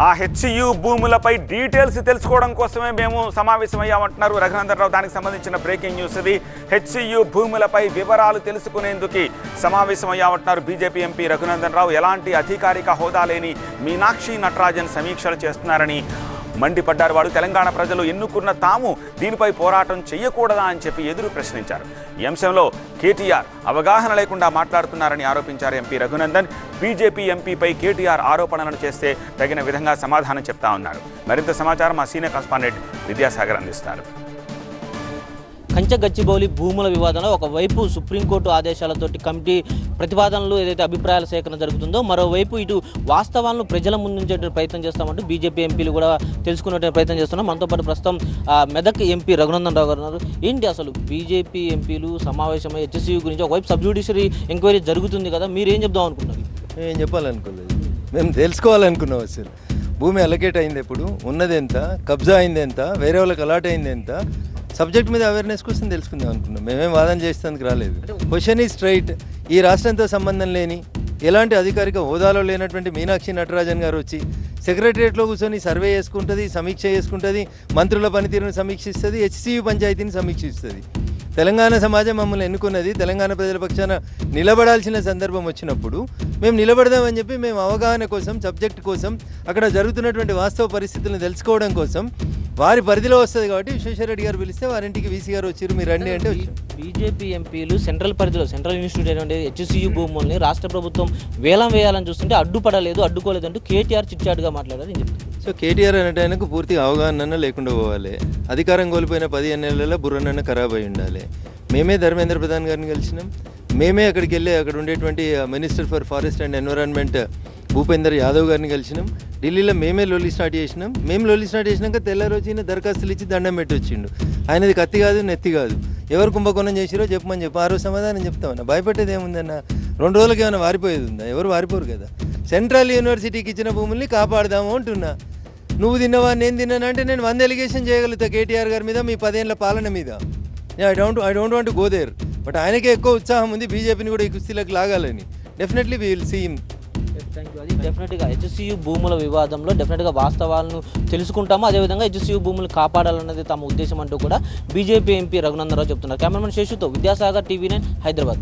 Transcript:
ఆ హెచ్సియు భూములపై డీటెయిల్స్ తెలుసుకోవడం కోసమే మేము సమావేశమయ్యామంటున్నారు రఘునందన్ రావు. దానికి సంబంధించిన బ్రేకింగ్ న్యూస్ ఇది. హెచ్సియు భూములపై వివరాలు తెలుసుకునేందుకు సమావేశమయ్యామంటున్నారు బీజేపీ ఎంపీ రఘునందన్ రావు. ఎలాంటి అధికారిక హోదా లేని మీనాక్షి నటరాజన్ సమీక్షలు చేస్తున్నారని మండిపడ్డారు. వాడు తెలంగాణ ప్రజలు ఎన్నుకున్న తాము దీనిపై పోరాటం చేయకూడదా అని చెప్పి ఎదురు ప్రశ్నించారు. ఈ అంశంలో కేటీఆర్ అవగాహన లేకుండా మాట్లాడుతున్నారని ఆరోపించారు ఎంపీ రఘునందన్. బీజేపీ ఎంపీపై కేటీఆర్ ఆరోపణలను చేస్తే తగిన విధంగా సమాధానం చెప్తా ఉన్నారు. మరింత సమాచారం మా సీనియర్ కరెస్పాండెంట్ విద్యాసాగర్ అందిస్తారు. కంచగచ్చిబౌలి భూముల వివాదంలో ఒకవైపు సుప్రీంకోర్టు ఆదేశాలతోటి కమిటీ ప్రతిపాదనలు ఏదైతే అభిప్రాయాల సేకరణ జరుగుతుందో, మరోవైపు ఇటు వాస్తవాలను ప్రజల ముందుంచే ప్రయత్నం చేస్తామంటూ బీజేపీ ఎంపీలు కూడా తెలుసుకునే ప్రయత్నం చేస్తున్నాం. మనతో పాటు ప్రస్తుతం మెదక్ ఎంపీ రఘునందన్ రావు గారు ఉన్నారు. ఏంటి అసలు బీజేపీ ఎంపీలు సమావేశమై హెచ్సియు గురించి ఒకవైపు సబ్ జ్యుడిషియరీ ఎంక్వైరీ జరుగుతుంది కదా, మీరు ఏం చెప్దాం అనుకున్నారు? ఏం చెప్పాలనుకోలేదు, మేము తెలుసుకోవాలనుకున్నాం. అసలు భూమి అలొకేట్ అయింది ఎప్పుడు, ఉన్నది ఎంత, కబ్జా అయింది ఎంత, వేరే వాళ్ళకి అలాట్ అయింది ఎంత, సబ్జెక్ట్ మీద అవేర్నెస్ కోసం తెలుసుకుందాం అనుకున్నాం. మేమేం వాదన చేసేందుకు రాలేదు. క్వశ్చన్ ఈ స్ట్రైట్. ఈ రాష్ట్రంతో సంబంధం లేని, ఎలాంటి అధికారిక హోదాలో లేనటువంటి మీనాక్షి నటరాజన్ గారు వచ్చి సెక్రటరియట్లో కూర్చొని సర్వే చేసుకుంటుంది, సమీక్ష చేసుకుంటుంది, మంత్రుల పనితీరును సమీక్షిస్తుంది, హెచ్సియు పంచాయతీని సమీక్షిస్తుంది. తెలంగాణ సమాజం మమ్మల్ని ఎన్నుకున్నది, తెలంగాణ ప్రజల పక్షాన నిలబడాల్సిన సందర్భం వచ్చినప్పుడు మేము నిలబడదామని చెప్పి మేము అవగాహన కోసం, సబ్జెక్ట్ కోసం, అక్కడ జరుగుతున్నటువంటి వాస్తవ పరిస్థితులను తెలుసుకోవడం కోసం వారి పరిధిలో వస్తుంది కాబట్టి విశ్వేశ్వరరెడ్డి గారు పిలిస్తే వారింటికి వీసీ గారు వచ్చారు, మీరు రండి అంటే బీజేపీ ఎంపీలు సెంట్రల్ పరిధిలో సెంట్రల్ ఇన్స్టిట్యూట్ అయినటువంటి హెచ్సియు భూముల్ని రాష్ట్ర ప్రభుత్వం వేలం వేయాలని చూస్తుంటే అడ్డుపడలేదు, అడ్డుకోలేదంటూ కేటీఆర్ చిట్చాటుగా మాట్లాడారు అని చెప్తారు. సో కేటీఆర్ అనేటానికి పూర్తిగా అవగాహన లేకుండా పోవాలి. అధికారం కోల్పోయిన 15 నెలల బుర్రనన్న ఖరాబ్ అయి ఉండాలి. మేమే ధర్మేంద్ర ప్రధాన్ గారిని కలిసినాం, మేమే అక్కడికి వెళ్ళి అక్కడ ఉండేటువంటి minister for forest and environment Bhupender Yadav గారిని కలిసినాం. ఢిల్లీలో మేమే లొల్లి స్టార్ట్ చేసినాం. మేము లొల్లి స్టార్ట్ చేసినాక తెల్లారోజు దరఖాస్తులు ఇచ్చి దండం పెట్టి వచ్చిండు. ఆయనది కత్తి కాదు, నెత్తి కాదు. ఎవరు కుంభకోణం చేసిరో చెప్పమని చెప్పి ఆ రోజు సమాధానం చెప్తామన్నా. భయపెట్టేది ఏముందన్న? 2 రోజులకి ఏమైనా వారిపోయేది ఉందా? ఎవరు వారిపోరు కదా. సెంట్రల్ యూనివర్సిటీకి ఇచ్చిన భూముల్ని కాపాడదాము అంటున్నా. నువ్వు తిన్నవా, నేను తిన్నాను అంటే నేను 100 ఎలిగేషన్ చేయగలుగుతా కేటీఆర్ గారి మీద, మీ 10 ఏళ్ల పాలన మీద. I don't want go there. But ఆయనకే ఎక్కువ ఉత్సాహం ఉంది బీజేపీని కూడా ఈ కుస్తీలకు లాగాలని. Definitely we will see him. అది డెఫినెట్గా హెచ్సియు భూముల వివాదంలో డెఫినెట్గా వాస్తవాలను తెలుసుకుంటాము, అదేవిధంగా హెచ్సియు భూములు కాపాడాలన్నది తమ ఉద్దేశం అంటూ కూడా బీజేపీ ఎంపీ రఘునందన్ రావు చెప్తున్నారు. కెమెరామెన్ శేషుతో విద్యాసాగర్, TV9 హైదరాబాద్.